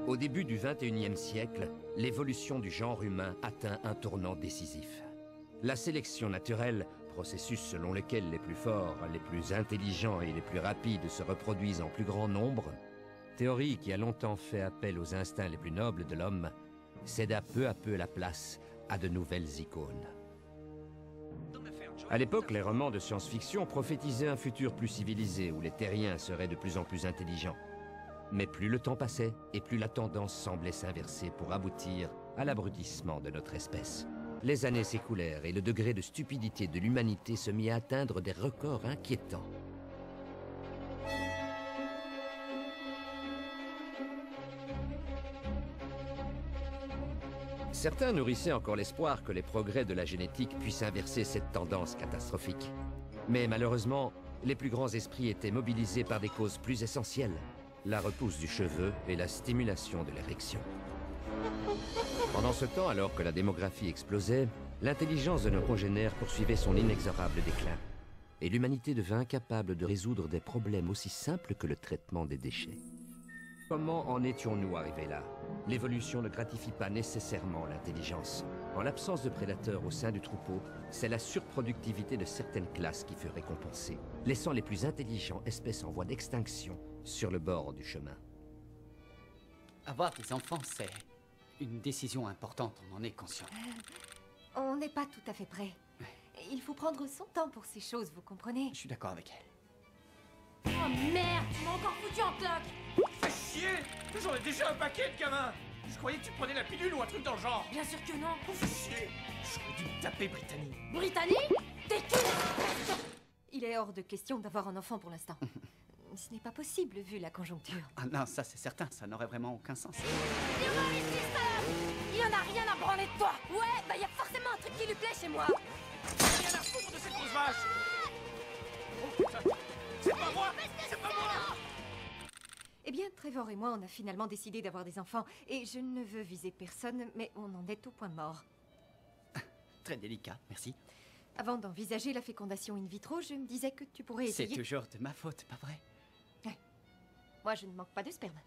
Au début du XXIe siècle, l'évolution du genre humain atteint un tournant décisif. La sélection naturelle, processus selon lequel les plus forts, les plus intelligents et les plus rapides se reproduisent en plus grand nombre, théorie qui a longtemps fait appel aux instincts les plus nobles de l'homme, céda peu à peu la place à de nouvelles icônes. À l'époque, les romans de science-fiction prophétisaient un futur plus civilisé où les terriens seraient de plus en plus intelligents. Mais plus le temps passait et plus la tendance semblait s'inverser pour aboutir à l'abrutissement de notre espèce. Les années s'écoulèrent et le degré de stupidité de l'humanité se mit à atteindre des records inquiétants. Certains nourrissaient encore l'espoir que les progrès de la génétique puissent inverser cette tendance catastrophique. Mais malheureusement, les plus grands esprits étaient mobilisés par des causes plus essentielles, la repousse du cheveu et la stimulation de l'érection. Pendant ce temps, alors que la démographie explosait, l'intelligence de nos congénères poursuivait son inexorable déclin. Et l'humanité devint incapable de résoudre des problèmes aussi simples que le traitement des déchets. Comment en étions-nous arrivés là? L'évolution ne gratifie pas nécessairement l'intelligence. En l'absence de prédateurs au sein du troupeau, c'est la surproductivité de certaines classes qui fut récompensée, laissant les plus intelligents espèces en voie d'extinction sur le bord du chemin. Avoir des enfants, c'est une décision importante, on en est conscient. On n'est pas tout à fait prêt. Il faut prendre son temps pour ces choses, vous comprenez? Je suis d'accord avec elle. Oh merde, tu m'as encore foutu en cloque! Fais chier! J'en ai déjà un paquet de gamins! Je croyais que tu prenais la pilule ou un truc dans le genre! Bien sûr que non! Fais chier! J'aurais dû me taper, Brittany! Brittany? T'es qui? Il est hors de question d'avoir un enfant pour l'instant. Ce n'est pas possible vu la conjoncture. Ah non, ça c'est certain, ça n'aurait vraiment aucun sens. Viens voir ici, salope! Il en a rien à branler de toi! Ouais, bah y a forcément un truc qui lui plaît chez moi! Rien à foutre de cette grosse vache! Oh putain! C'est pas moi! C'est pas moi! Eh bien, Trevor et moi, on a finalement décidé d'avoir des enfants. Et je ne veux viser personne, mais on en est au point mort. Très délicat, merci. Avant d'envisager la fécondation in vitro, je me disais que tu pourrais C'est essayer... toujours de ma faute, pas vrai? Moi, je ne manque pas de sperme.